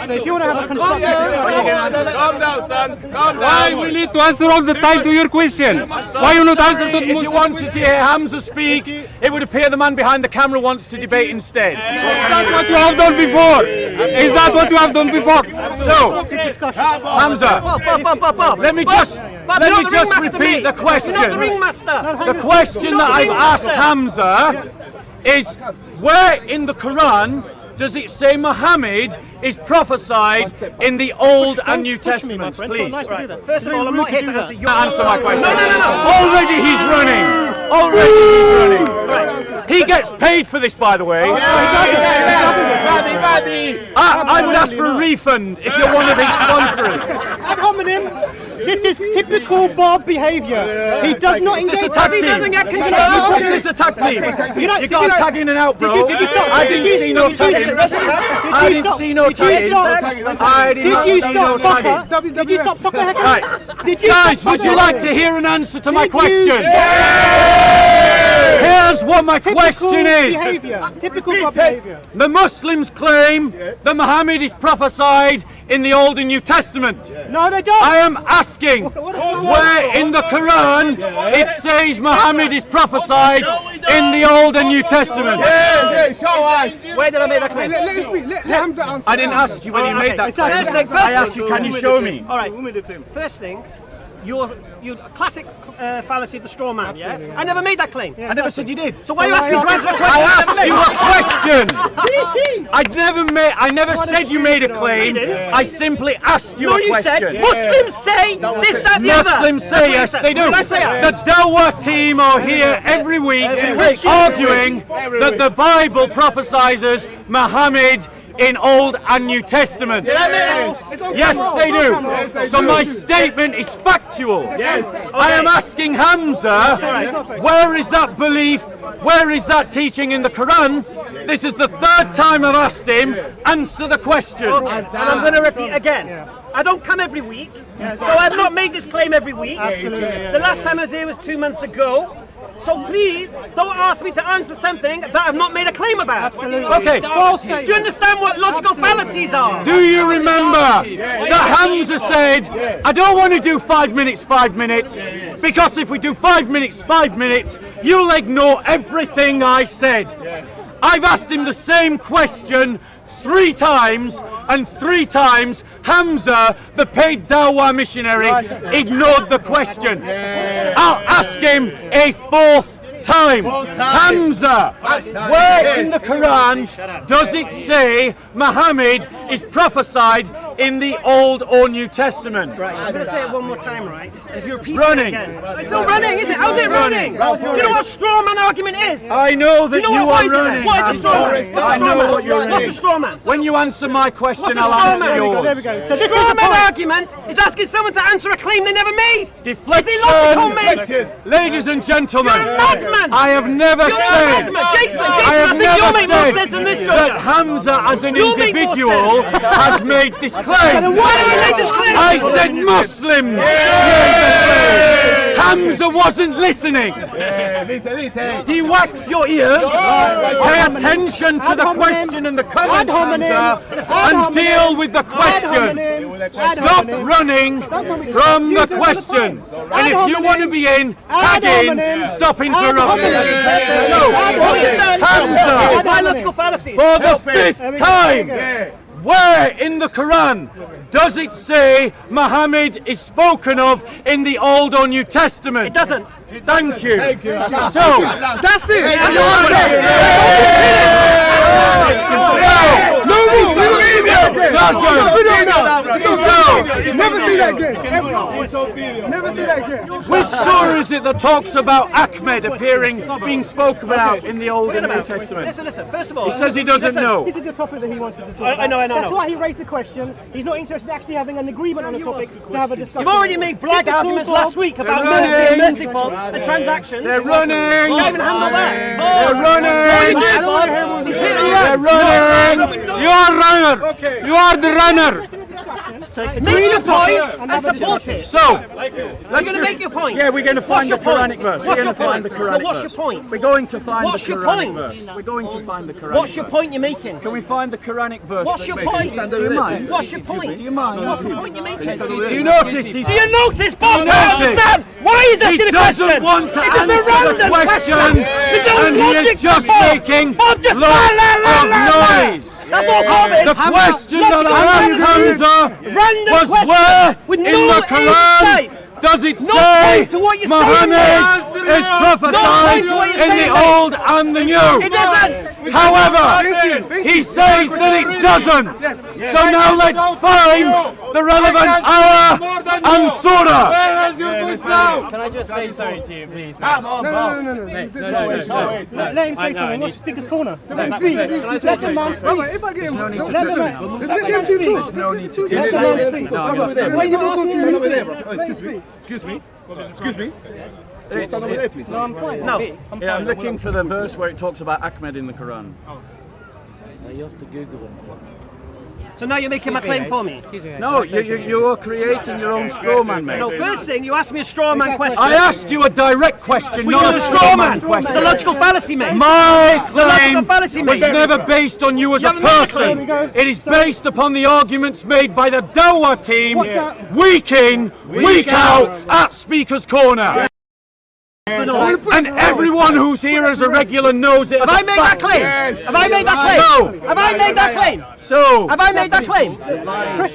[SPEAKER 1] So if you want to have a constructive
[SPEAKER 5] Calm down, son. Calm down. Why we need to answer all the time to your question? Why you not answer to
[SPEAKER 4] If you wanted to hear Hamza speak, it would appear the man behind the camera wants to debate instead.
[SPEAKER 5] Is that what you have done before? Is that what you have done before?
[SPEAKER 4] So, Hamza, let me just repeat the question.
[SPEAKER 1] You're not the ringmaster.
[SPEAKER 4] The question that I've asked Hamza is, where in the Quran does it say Muhammad is prophesied in the Old and New Testaments, please?
[SPEAKER 1] First of all, I'm not here to answer your
[SPEAKER 4] Answer my question.
[SPEAKER 1] No.
[SPEAKER 4] Already he's running. Already he's running. Right. He gets paid for this, by the way. I would ask for a refund if you're one of his sponsors.
[SPEAKER 9] Ad hominem. This is typical Bob behaviour. He does not
[SPEAKER 4] Is this
[SPEAKER 9] engage.
[SPEAKER 4] a tag team?
[SPEAKER 1] He doesn't get control.
[SPEAKER 4] Is this a tag team? You got a tag in and out, bro.
[SPEAKER 9] Did you stop?
[SPEAKER 4] I didn't see no tagging. I didn't see no tagging. I did not see no tagging.
[SPEAKER 9] Did you stop fucker heckling?
[SPEAKER 4] Right.
[SPEAKER 9] Did you
[SPEAKER 4] Guys,
[SPEAKER 9] stop
[SPEAKER 4] would you
[SPEAKER 9] fucker
[SPEAKER 4] like to hear an answer to my
[SPEAKER 9] Did you-
[SPEAKER 4] question? Here's what my question is.
[SPEAKER 9] Behaviour. Typical Bob behaviour.
[SPEAKER 4] The Muslims claim that Muhammad is prophesied
[SPEAKER 5] in the Old and New Testament?
[SPEAKER 9] No, they don't.
[SPEAKER 5] I am asking where in the Quran it says Muhammad is prophesied in the Old and New Testament.
[SPEAKER 6] Show us.
[SPEAKER 1] Where did I make that claim?
[SPEAKER 2] Let him speak. Let Hamza answer.
[SPEAKER 5] I didn't ask you when you made that claim.
[SPEAKER 1] First thing,
[SPEAKER 5] I asked you, can you show me?
[SPEAKER 1] All right. First thing, your classic fallacy of the straw man. Yeah. I never made that claim.
[SPEAKER 5] I never said you did.
[SPEAKER 1] So why are you asking me to answer a question?
[SPEAKER 5] I asked you a question. I never said you made a claim. I simply asked you a
[SPEAKER 1] You
[SPEAKER 5] question.
[SPEAKER 1] said Muslims say this, that, the other.
[SPEAKER 5] Muslims say yes, they do.
[SPEAKER 1] Did I say that?
[SPEAKER 5] The dakwah team are here every week arguing that the Bible prophesizes Muhammad in Old and New Testament. Yes, they do. So my statement is factual. I am asking Hamza, where is that belief? Where is that teaching in the Quran? This is the third time I've asked him. Answer the question.
[SPEAKER 1] And I'm going to repeat again. I don't come every week, so I've not made this claim every week. The last time I was here was 2 months ago. So please, don't ask me to answer something that I've not made a claim about.
[SPEAKER 5] Okay.
[SPEAKER 1] Do you understand what logical fallacies are?
[SPEAKER 5] Do you remember that Hamza said, I don't want to do 5 minutes, 5 minutes, because if we do 5 minutes, 5 minutes, you'll ignore everything I said. I've asked him the same question 3 times, and 3 times Hamza, the paid dakwah missionary, ignored the question. I'll ask him a 4th time. Hamza, where in the Quran does it say Muhammad is prophesied in the Old or New Testament?
[SPEAKER 1] Right, I'm going to say it one more time, right? If you repeat
[SPEAKER 5] running.
[SPEAKER 1] it again. It's not running, is it? How's it running? Do you know what straw man argument is?
[SPEAKER 5] I know that you are running.
[SPEAKER 1] What is a straw man?
[SPEAKER 5] I know what you're
[SPEAKER 1] What's
[SPEAKER 5] running.
[SPEAKER 1] a straw man?
[SPEAKER 5] When you answer my question,
[SPEAKER 1] What's a
[SPEAKER 5] I'll
[SPEAKER 1] straw
[SPEAKER 5] answer
[SPEAKER 1] man?
[SPEAKER 5] yours.
[SPEAKER 9] There we go. So this
[SPEAKER 1] Straw
[SPEAKER 9] is the
[SPEAKER 1] man
[SPEAKER 9] point.
[SPEAKER 1] argument is asking someone to answer a claim they never made.
[SPEAKER 5] Deflection.
[SPEAKER 1] Is it logical, mate?
[SPEAKER 5] Ladies and gentlemen,
[SPEAKER 1] You're a madman.
[SPEAKER 5] I have never
[SPEAKER 1] You're a
[SPEAKER 5] said.
[SPEAKER 1] madman. Jason,
[SPEAKER 5] I have
[SPEAKER 1] I think you'll
[SPEAKER 5] never
[SPEAKER 1] make more sense
[SPEAKER 5] said
[SPEAKER 1] than this,
[SPEAKER 5] that
[SPEAKER 1] Jojo.
[SPEAKER 5] Hamza, as an
[SPEAKER 1] You'll make more
[SPEAKER 5] individual,
[SPEAKER 1] sense.
[SPEAKER 5] has made this claim.
[SPEAKER 1] Why did you make this claim?
[SPEAKER 5] I said Muslims made the claim. Hamza wasn't listening.
[SPEAKER 6] Listen.
[SPEAKER 5] Do you wax your ears? Pay attention to the question and the comment, Hamza, and deal with the question. Stop running from the question. And if you want to be in, tag in, stop interrupting. So, Hamza,
[SPEAKER 1] Biological fallacies.
[SPEAKER 5] for the 5th time, where in the Quran does it say Muhammad is spoken of in the Old or New Testament?
[SPEAKER 1] It doesn't.
[SPEAKER 5] Thank you. So,
[SPEAKER 1] That's it.
[SPEAKER 2] Never see that again. Never see that again.
[SPEAKER 5] which surah is it that talks about Ahmed being spoken about in the Old and New Testament?
[SPEAKER 1] Listen. First of all,
[SPEAKER 5] He says he doesn't know.
[SPEAKER 9] This is the topic that he wanted to talk about.
[SPEAKER 1] I know.
[SPEAKER 9] That's why he raised the question. He's not interested in actually having an agreement on the topic to have a discussion.
[SPEAKER 1] You've already made blag
[SPEAKER 9] Typical
[SPEAKER 1] arguments
[SPEAKER 9] Bob.
[SPEAKER 1] last week about
[SPEAKER 5] They're
[SPEAKER 1] mercy and
[SPEAKER 5] running.
[SPEAKER 1] merciful and transactions.
[SPEAKER 5] They're running.
[SPEAKER 1] You can't even handle that.
[SPEAKER 5] They're running. They're running. You are runner. You are the runner.
[SPEAKER 1] Make your point and support it.
[SPEAKER 5] So,
[SPEAKER 1] You're going to make your point.
[SPEAKER 5] yeah, we're going to find the
[SPEAKER 1] What's your
[SPEAKER 5] Quranic verse.
[SPEAKER 1] What's
[SPEAKER 5] We're
[SPEAKER 1] your
[SPEAKER 5] going to find the
[SPEAKER 1] point?
[SPEAKER 5] Quranic
[SPEAKER 1] What's your
[SPEAKER 5] verse.
[SPEAKER 1] point?
[SPEAKER 5] We're going to find
[SPEAKER 1] What's
[SPEAKER 5] the
[SPEAKER 1] your
[SPEAKER 5] Quranic
[SPEAKER 1] point?
[SPEAKER 5] verse. We're going to find the Quranic
[SPEAKER 1] What's your
[SPEAKER 5] verse.
[SPEAKER 1] point you're making?
[SPEAKER 5] Can we find the Quranic verse?
[SPEAKER 1] What's
[SPEAKER 5] that
[SPEAKER 1] your
[SPEAKER 5] says-
[SPEAKER 1] point?
[SPEAKER 5] Do you mind?
[SPEAKER 1] What's your point?
[SPEAKER 5] Do you mind?
[SPEAKER 1] What's the point you're making?
[SPEAKER 5] Do you notice he's...
[SPEAKER 1] Do you notice, Bob?
[SPEAKER 5] Do you
[SPEAKER 1] I
[SPEAKER 5] notice?
[SPEAKER 1] understand. Why is
[SPEAKER 5] He
[SPEAKER 1] asking a
[SPEAKER 5] doesn't
[SPEAKER 1] question?
[SPEAKER 5] want to
[SPEAKER 1] It is a
[SPEAKER 5] answer the
[SPEAKER 1] random
[SPEAKER 5] question, and he is just making
[SPEAKER 1] Bob, just
[SPEAKER 5] lots of noise.
[SPEAKER 1] That's all comment.
[SPEAKER 5] The question that I asked Hamza
[SPEAKER 1] Random
[SPEAKER 5] was
[SPEAKER 1] question
[SPEAKER 5] where
[SPEAKER 1] with
[SPEAKER 5] in
[SPEAKER 1] no
[SPEAKER 5] the Quran
[SPEAKER 1] insight.
[SPEAKER 5] does it
[SPEAKER 1] No
[SPEAKER 5] say
[SPEAKER 1] point to what you're
[SPEAKER 5] Muhammad
[SPEAKER 1] saying.
[SPEAKER 5] is prophesied
[SPEAKER 1] point to what you're
[SPEAKER 5] in the
[SPEAKER 1] saying.
[SPEAKER 5] Old and the New?
[SPEAKER 1] It doesn't.
[SPEAKER 5] However, he says that it doesn't. So now let's find the relevant ayah and surah.
[SPEAKER 8] Can I just say something to you, please?
[SPEAKER 6] Come on, Bob.
[SPEAKER 2] No.
[SPEAKER 9] Let him say something. What's the speaker's corner?
[SPEAKER 8] Can I say
[SPEAKER 9] Let the man
[SPEAKER 2] Brother,
[SPEAKER 9] speak.
[SPEAKER 2] if I get him,
[SPEAKER 5] No need to
[SPEAKER 9] Let
[SPEAKER 5] touch
[SPEAKER 9] the
[SPEAKER 5] me.
[SPEAKER 9] man
[SPEAKER 2] let them two talk.
[SPEAKER 5] No need to
[SPEAKER 9] Let
[SPEAKER 5] touch
[SPEAKER 9] the
[SPEAKER 5] me.
[SPEAKER 9] man speak.
[SPEAKER 5] No, I'm not saying.
[SPEAKER 9] Why are you not asking him to
[SPEAKER 6] Over there,
[SPEAKER 9] speak?
[SPEAKER 6] bro.
[SPEAKER 9] Let him
[SPEAKER 6] Excuse me.
[SPEAKER 9] speak.
[SPEAKER 6] Excuse me. Excuse me.
[SPEAKER 5] It's-
[SPEAKER 6] Stand over there, please.
[SPEAKER 9] No, I'm fine.
[SPEAKER 1] No.
[SPEAKER 5] Yeah, I'm looking for the verse where it talks about Ahmed in the Quran.
[SPEAKER 10] You have to Google it.
[SPEAKER 1] So now you're making my claim for me.
[SPEAKER 5] No, you're creating your own straw man, mate.
[SPEAKER 1] No, first thing, you asked me a straw man question.
[SPEAKER 5] I asked you a direct question,
[SPEAKER 1] Well,
[SPEAKER 5] not
[SPEAKER 1] you're
[SPEAKER 5] a straw man
[SPEAKER 1] It's a
[SPEAKER 5] question.
[SPEAKER 1] logical fallacy, mate.
[SPEAKER 5] My
[SPEAKER 1] logical
[SPEAKER 5] claim
[SPEAKER 1] fallacy, mate.
[SPEAKER 5] was never based on you as a
[SPEAKER 1] You haven't made a
[SPEAKER 5] person.
[SPEAKER 1] claim.
[SPEAKER 5] It is based upon the arguments made by the dakwah team week in, week out at Speaker's Corner. And everyone who's here as a regular knows it.
[SPEAKER 1] Have I made that claim? Have I made that claim?
[SPEAKER 5] No.
[SPEAKER 1] Have I made that claim?
[SPEAKER 5] So,
[SPEAKER 1] Have I made that claim?
[SPEAKER 9] Christian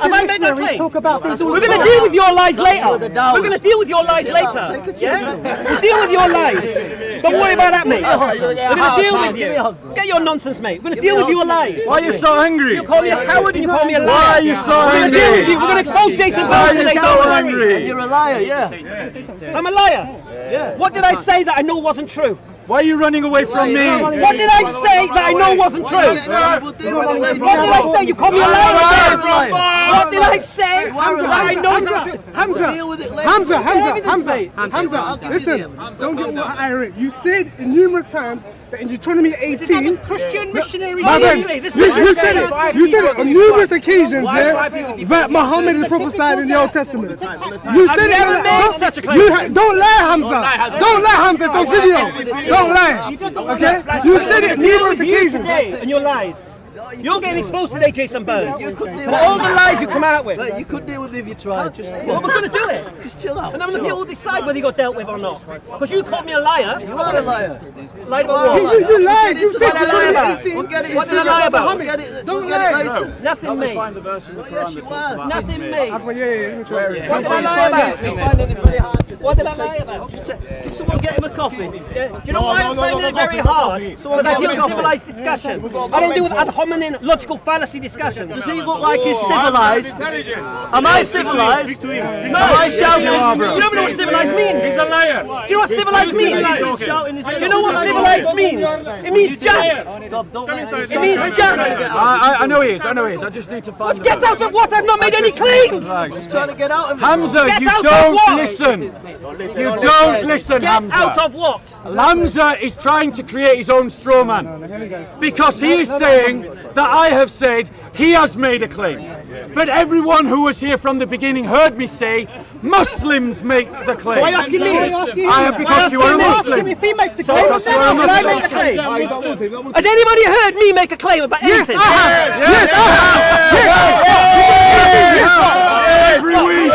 [SPEAKER 1] Have I made that
[SPEAKER 9] missionaries
[SPEAKER 1] claim?
[SPEAKER 9] talk about things all
[SPEAKER 1] We're
[SPEAKER 9] the
[SPEAKER 1] going to
[SPEAKER 9] time.
[SPEAKER 1] deal with your lies later. We're going to deal with your lies later. Yeah? We'll deal with your lies. Don't worry about that, mate. We're going to deal with you. Get your nonsense, mate. We're going to deal with your lies.
[SPEAKER 5] why are you so angry?
[SPEAKER 1] You call me a coward and you call me a liar.
[SPEAKER 5] Why are you so
[SPEAKER 1] We're going to deal with
[SPEAKER 5] angry?
[SPEAKER 1] you. We're going to expose Jason
[SPEAKER 5] Why
[SPEAKER 1] Burns
[SPEAKER 5] are you
[SPEAKER 1] today.
[SPEAKER 5] so
[SPEAKER 1] Don't worry.
[SPEAKER 5] angry?
[SPEAKER 3] You're a liar, yeah.
[SPEAKER 1] I'm a liar. What did I say that I know wasn't true?
[SPEAKER 5] Why are you running away from me?
[SPEAKER 1] What did I say that I know wasn't true? What did I say? You called me a liar again. What did I say that I know is not true?
[SPEAKER 9] Hamza, listen, don't get all irate. You said in numerous times that in Deuteronomy 18, Christian missionaries.
[SPEAKER 1] Honestly, this
[SPEAKER 9] You said it on numerous occasions, yeah, that Muhammad is prophesied in the Old Testament. You said it.
[SPEAKER 1] never made such a claim.
[SPEAKER 9] Don't lie, Hamza. Don't lie, Hamza. It's on video. Don't lie. Okay? You said it
[SPEAKER 1] Deal
[SPEAKER 9] numerous
[SPEAKER 1] with you
[SPEAKER 9] occasions.
[SPEAKER 1] today and your lies. You're getting exposed today, Jason Burns. For all the lies you come out with.
[SPEAKER 3] You could deal with it if you tried. Just
[SPEAKER 1] Well, we're going to do it.
[SPEAKER 3] Just chill out.
[SPEAKER 1] And then we'll decide whether you got dealt with or not. Because you called me a liar.
[SPEAKER 3] You are a liar.
[SPEAKER 1] Lied about what?
[SPEAKER 9] You lied. You said
[SPEAKER 1] What did I lie about?
[SPEAKER 3] We'll get it.
[SPEAKER 1] What did I lie about?
[SPEAKER 3] We'll get it.
[SPEAKER 9] Don't
[SPEAKER 3] We'll get it
[SPEAKER 9] lie.
[SPEAKER 3] later.
[SPEAKER 1] Nothing, mate.
[SPEAKER 4] Find the verse in the Quran
[SPEAKER 3] Yes, you
[SPEAKER 4] that talks
[SPEAKER 3] are.
[SPEAKER 4] about
[SPEAKER 1] Nothing, mate.
[SPEAKER 9] What
[SPEAKER 1] What did I lie about?
[SPEAKER 3] You're finding it very hard to.
[SPEAKER 1] What did I lie about?
[SPEAKER 3] Just can someone get him a coffee?
[SPEAKER 1] Yeah. Do you know why I'm finding it very hard? Because I deal with civilized discussion. I don't deal with ad hominem logical fallacy discussions.
[SPEAKER 3] Does he look like he's civilized? Am I civilized? Am I shouting?
[SPEAKER 1] You don't know what civilized means. He's a liar. Do you know what civilized means? Do you know what civilized means? It means just. It means just.
[SPEAKER 5] I know he is. I just need to find the
[SPEAKER 1] Get
[SPEAKER 5] verse.
[SPEAKER 1] out of what? I've not made any claims.
[SPEAKER 3] Trying to get out of it.
[SPEAKER 5] Hamza,
[SPEAKER 1] Get
[SPEAKER 5] you
[SPEAKER 1] out of
[SPEAKER 5] don't
[SPEAKER 1] what?
[SPEAKER 5] listen. You don't listen,
[SPEAKER 1] Get
[SPEAKER 5] Hamza.
[SPEAKER 1] out of what?
[SPEAKER 5] Hamza is trying to create his own straw man because he is saying that I have said he has made a claim. But everyone who was here from the beginning heard me say Muslims make the claim.
[SPEAKER 1] Why are you asking me?
[SPEAKER 5] Because you are a Muslim.
[SPEAKER 9] If he makes the
[SPEAKER 1] So,
[SPEAKER 9] claim,
[SPEAKER 5] Because you are a
[SPEAKER 1] can I
[SPEAKER 5] Muslim.
[SPEAKER 1] make the claim? Has anybody heard me make a claim about anything?
[SPEAKER 5] Every week.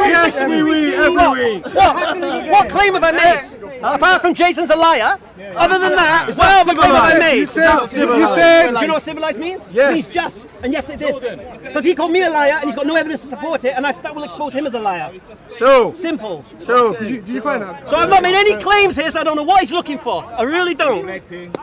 [SPEAKER 5] Yes, every week.
[SPEAKER 1] What claim have I made? Apart from Jason's a liar. Other than that, what else claim have I made?
[SPEAKER 9] you said,
[SPEAKER 1] Do you know what civilized means?
[SPEAKER 5] Yes.
[SPEAKER 1] It means just. And yes, it is. Because he called me a liar and he's got no evidence to support it, and that will expose him as a liar.
[SPEAKER 5] So,
[SPEAKER 1] Simple.
[SPEAKER 9] did you find out?
[SPEAKER 1] So I've not made any claims here, so I don't know what he's looking for. I really don't.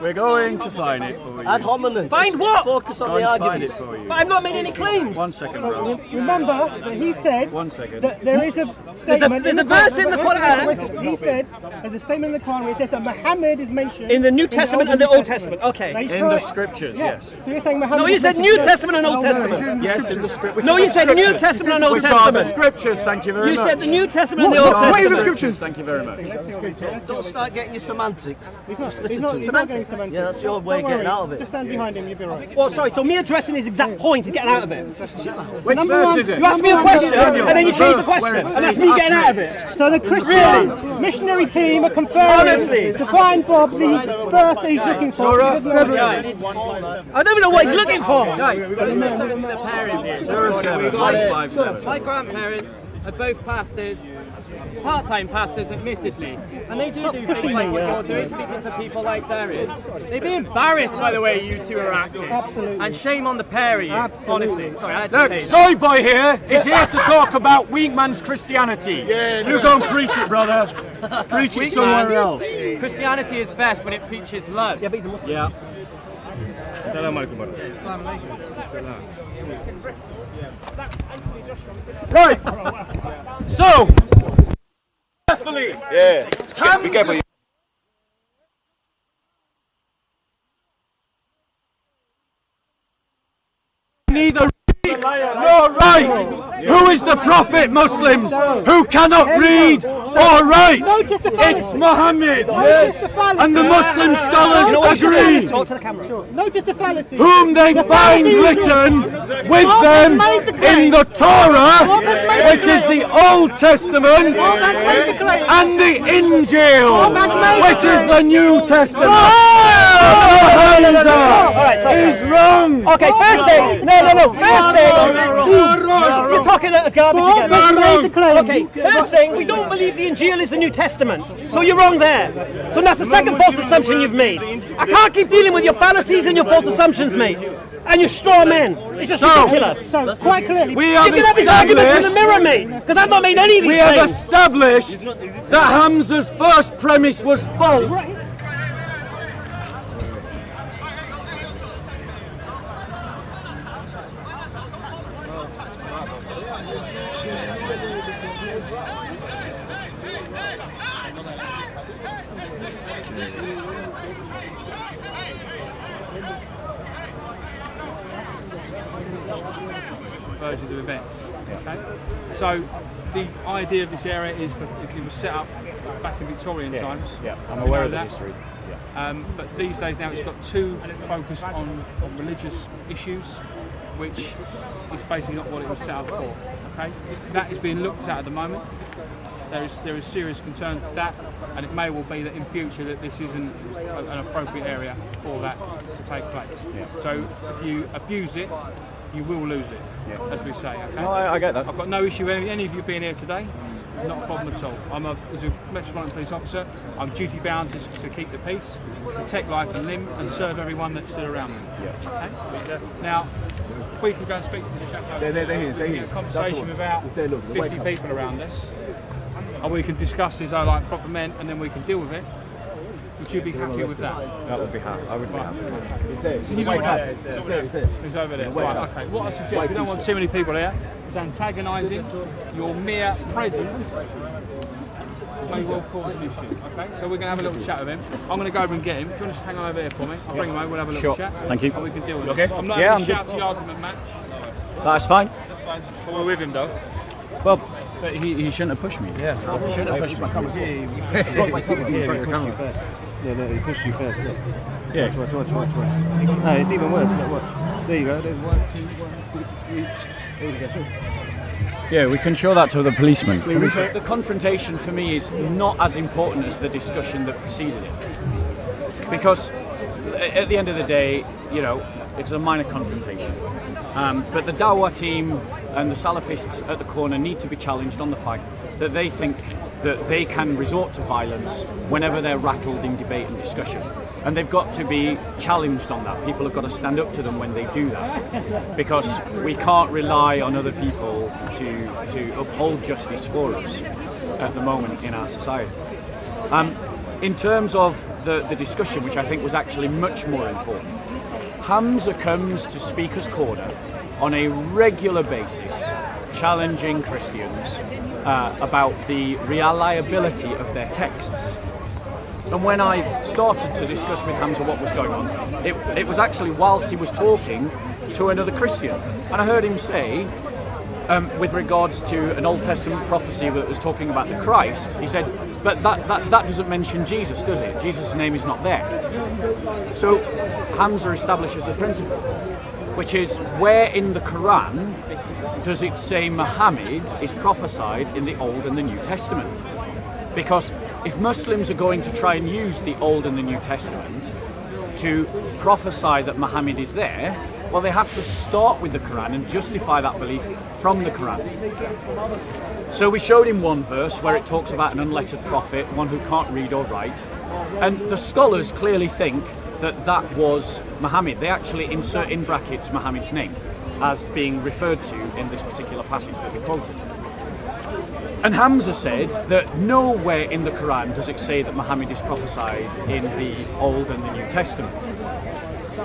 [SPEAKER 5] we're going to find it for you.
[SPEAKER 3] Ad hominem.
[SPEAKER 1] Find what?
[SPEAKER 3] Focus on the
[SPEAKER 5] Going to find
[SPEAKER 3] argument.
[SPEAKER 5] it for you.
[SPEAKER 1] But I've not made any claims.
[SPEAKER 5] 1 second, bro.
[SPEAKER 9] Remember that he said
[SPEAKER 5] 1 second.
[SPEAKER 9] that there is a statement.
[SPEAKER 1] there's a verse in the Quran.
[SPEAKER 9] He said there's a statement in the Quran where it says that Muhammad is mentioned
[SPEAKER 1] In the New Testament and the Old Testament. Okay.
[SPEAKER 5] In the scriptures, yes.
[SPEAKER 9] So you're saying Muhammad?
[SPEAKER 1] No, you
[SPEAKER 9] is
[SPEAKER 1] said
[SPEAKER 9] mentioned-
[SPEAKER 1] New Testament and Old
[SPEAKER 9] No,
[SPEAKER 1] Testament.
[SPEAKER 5] Yes, in the scriptures.
[SPEAKER 1] No, you said New Testament and Old
[SPEAKER 5] Which are the
[SPEAKER 1] Testament.
[SPEAKER 5] scriptures, thank you very
[SPEAKER 1] You
[SPEAKER 5] much.
[SPEAKER 1] said the New Testament and the Old
[SPEAKER 9] What is the
[SPEAKER 1] Testament.
[SPEAKER 9] scriptures?
[SPEAKER 5] Thank you very much.
[SPEAKER 3] Don't start getting your semantics. Just
[SPEAKER 9] He's
[SPEAKER 3] listen
[SPEAKER 9] not,
[SPEAKER 3] to
[SPEAKER 9] he's
[SPEAKER 3] it.
[SPEAKER 9] not going semantics.
[SPEAKER 3] Yeah, that's your way of
[SPEAKER 9] Don't
[SPEAKER 3] getting
[SPEAKER 9] worry,
[SPEAKER 3] out of it.
[SPEAKER 9] Just stand behind him, you'll be right.
[SPEAKER 1] Well, sorry, so me addressing his exact point is getting out of it.
[SPEAKER 5] Which
[SPEAKER 9] number
[SPEAKER 5] verse
[SPEAKER 9] one-
[SPEAKER 5] is it?
[SPEAKER 1] You ask me a question and then you change the question, and that's me getting out of it.
[SPEAKER 9] So the Christian missionary team are confirming
[SPEAKER 1] Honestly.
[SPEAKER 9] to find Bob the verse that he's looking for. He doesn't have it.
[SPEAKER 1] I don't even know what he's looking for.
[SPEAKER 8] Guys, there's something to the parent here.
[SPEAKER 5] 07-157.
[SPEAKER 8] My grandparents are both pastors, part-time pastors admittedly, and they do things like what you're doing, speaking to people like Darian. They'd be embarrassed by the way you two are acting.
[SPEAKER 9] Absolutely.
[SPEAKER 8] And shame on the pair of you, honestly. Sorry, I had to
[SPEAKER 5] Look,
[SPEAKER 8] say that.
[SPEAKER 5] Soy Boy here is here to talk about weak man's Christianity. You go and preach it, brother. Preach it somewhere else.
[SPEAKER 8] Christianity is best when it preaches love.
[SPEAKER 1] Yeah, but he's a Muslim.
[SPEAKER 5] Yeah. Right. So, carefully.
[SPEAKER 6] Yeah. Be careful.
[SPEAKER 5] Neither read nor write. Who is the prophet, Muslims, who cannot read or write? It's Muhammad. And the Muslim scholars agree.
[SPEAKER 1] Talk to the camera.
[SPEAKER 9] No, just a fallacy.
[SPEAKER 5] Whom they find written with them in the Torah, which is the Old Testament, and the Injil, which is the New Testament. Hamza is wrong.
[SPEAKER 1] Okay, first thing. No. First thing. You're talking a garbage again. Okay, first thing. We don't believe the Injil is the New Testament. So you're wrong there. So that's the second false assumption you've made. I can't keep dealing with your fallacies and your false assumptions, mate. And your straw men. It's just ridiculous.
[SPEAKER 9] So, quite clearly.
[SPEAKER 5] We have
[SPEAKER 1] You can have this argument in the mirror, mate. Because I've not made any of these
[SPEAKER 5] We have
[SPEAKER 1] claims.
[SPEAKER 5] established that Hamza's first premise was false.
[SPEAKER 10] Versions of events. Okay, so the idea of this area is it was set up back in Victorian times.
[SPEAKER 4] Yeah, I'm
[SPEAKER 10] We
[SPEAKER 4] aware
[SPEAKER 10] know
[SPEAKER 4] of the
[SPEAKER 10] that.
[SPEAKER 4] history.
[SPEAKER 10] But these days now it's got two focused on religious issues, which is basically not what it was set up for. Okay, that is being looked at the moment. There is serious concern with that, and it may well be that in future that this isn't an appropriate area for that to take place.
[SPEAKER 4] Yeah.
[SPEAKER 10] So if you abuse it, you will lose it, as we say. Okay?
[SPEAKER 4] No, I get that.
[SPEAKER 10] I've got no issue with any of you being here today. Not a problem at all. As a Metropolitan Police Officer, I'm duty bound to keep the peace, protect life and limb, and serve everyone that's still around me.
[SPEAKER 4] Yeah.
[SPEAKER 10] Okay? Now, we can go and speak to the chap.
[SPEAKER 6] They're here.
[SPEAKER 10] A conversation with about 50 people around us, and we can discuss this like proper men, and then we can deal with it. Would you be happy with that?
[SPEAKER 4] That would be happy. I would be happy.
[SPEAKER 10] He's over there. He's over there. Right, okay. What I suggest, we don't want too many people here. It's antagonising. Your mere presence may well cause an issue. Okay, so we're going to have a little chat with him. I'm going to go over and get him. If you want to just hang on over here for me, I'll bring him over. We'll have a little chat.
[SPEAKER 4] Thank you.
[SPEAKER 10] And we can deal with
[SPEAKER 4] Okay.
[SPEAKER 10] this. I'm not
[SPEAKER 4] Yeah,
[SPEAKER 10] having a
[SPEAKER 4] I'm
[SPEAKER 10] shouty argument match.
[SPEAKER 4] That's fine.
[SPEAKER 10] That's fine. But we're with him though.
[SPEAKER 4] Well, but he shouldn't have pushed me. Yeah. He shouldn't have pushed me.
[SPEAKER 2] Yeah, no, he pushed you first. Look.
[SPEAKER 4] Yeah.
[SPEAKER 2] Watch. No, it's even worse. Look, watch. There you go. There's 1, 2, 1, 2, 3. There you go.
[SPEAKER 4] Yeah, we can show that to the policeman.
[SPEAKER 5] The confrontation for me is not as important as the discussion that preceded it. Because at the end of the day, you know, it's a minor confrontation. But the dakwah team and the Salafists at the corner need to be challenged on the fact that they think that they can resort to violence whenever they're rattled in debate and discussion. And they've got to be challenged on that. People have got to stand up to them when they do that, because we can't rely on other people to uphold justice for us at the moment in our society. In terms of the discussion, which I think was actually much more important, Hamza comes to Speaker's Corner on a regular basis, challenging Christians about the reliability of their texts. And when I started to discuss with Hamza what was going on, it was actually whilst he was talking to another Christian. And I heard him say, with regards to an Old Testament prophecy that was talking about the Christ, he said, but that doesn't mention Jesus, does it? Jesus' name is not there. So Hamza establishes a principle, which is, where in the Quran does it say Muhammad is prophesied in the Old and the New Testament? Because if Muslims are going to try and use the Old and the New Testament to prophesy that Muhammad is there, well, they have to start with the Quran and justify that belief from the Quran. So we showed him one verse where it talks about an unlettered prophet, one who can't read or write, and the scholars clearly think that that was Muhammad. They actually insert in brackets Muhammad's name as being referred to in this particular passage that we quoted. And Hamza said that nowhere in the Quran does it say that Muhammad is prophesied in the Old and the New Testament.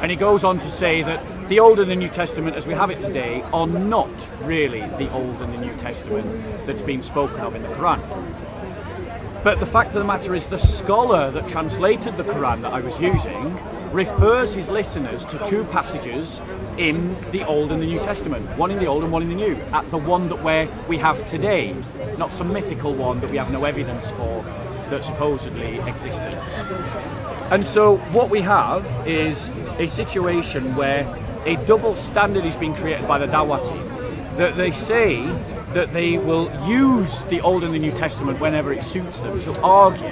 [SPEAKER 5] And he goes on to say that the Old and the New Testament as we have it today are not really the Old and the New Testament that's been spoken of in the Quran. But the fact of the matter is, the scholar that translated the Quran that I was using refers his listeners to two passages in the Old and the New Testament, one in the Old and one in the New, at the one that we have today, not some mythical one that we have no evidence for that supposedly existed. And so what we have is a situation where a double standard is being created by the dakwah team, that they say that they will use the Old and the New Testament whenever it suits them to argue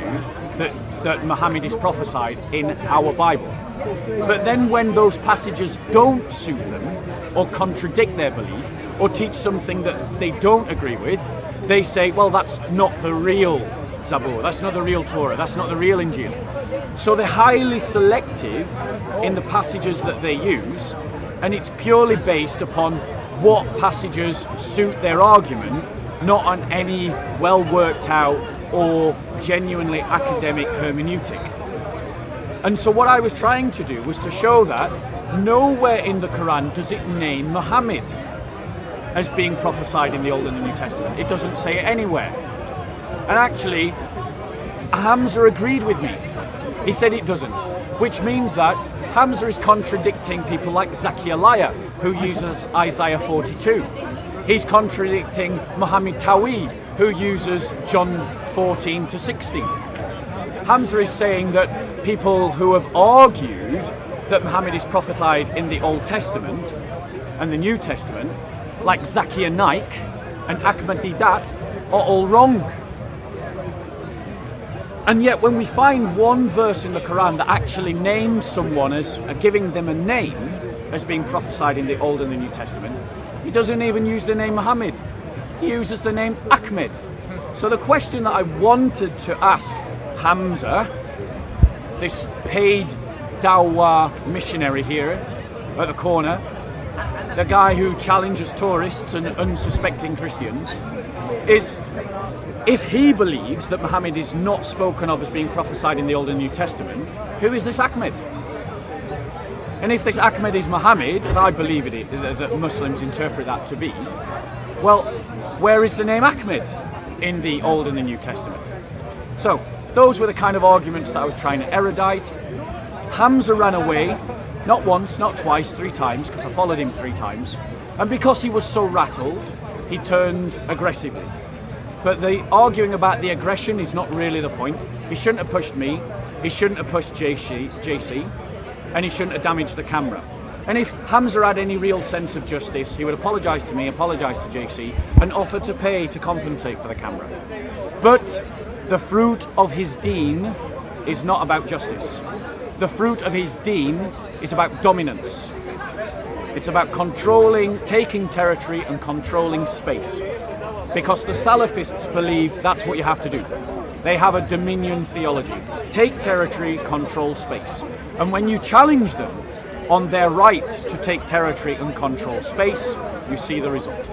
[SPEAKER 5] that Muhammad is prophesied in our Bible. But then when those passages don't suit them, or contradict their belief, or teach something that they don't agree with, they say, well, that's not the real Zabur, that's not the real Torah, that's not the real Injil. So they're highly selective in the passages that they use, and it's purely based upon what passages suit their argument, not on any well worked out or genuinely academic hermeneutic. And so what I was trying to do was to show that nowhere in the Quran does it name Muhammad as being prophesied in the Old and the New Testament. It doesn't say it anywhere. And actually, Hamza agreed with me. He said it doesn't, which means that Hamza is contradicting people like Zakiyallah, who uses Isaiah 42. He's contradicting Muhammad Tawid, who uses John 14 to 16. Hamza is saying that people who have argued that Muhammad is prophesied in the Old Testament and the New Testament, like Zakir Naik and Ahmad Debat, are all wrong. And yet when we find one verse in the Quran that actually names someone as giving them a name as being prophesied in the Old and the New Testament, he doesn't even use the name Muhammad. He uses the name Ahmed. So the question that I wanted to ask Hamza, this paid dakwah missionary here at the corner, the guy who challenges tourists and unsuspecting Christians, is if he believes that Muhammad is not spoken of as being prophesied in the Old and New Testament, who is this Ahmed? And if this Ahmed is Muhammad, as I believe it is, that Muslims interpret that to be, well, where is the name Ahmed in the Old and the New Testament? So, those were the kind of arguments that I was trying to erudite. Hamza ran away, not once, not twice, 3 times, because I followed him 3 times. And because he was so rattled, he turned aggressively. But the arguing about the aggression is not really the point. He shouldn't have pushed me, he shouldn't have pushed JC, and he shouldn't have damaged the camera. And if Hamza had any real sense of justice, he would apologise to me, apologise to JC, and offer to pay to compensate for the camera. But the fruit of his deen is not about justice. The fruit of his deen is about dominance. It's about controlling, taking territory and controlling space. Because the Salafists believe that's what you have to do. They have a dominion theology. Take territory, control space. And when you challenge them on their right to take territory and control space, you see the result.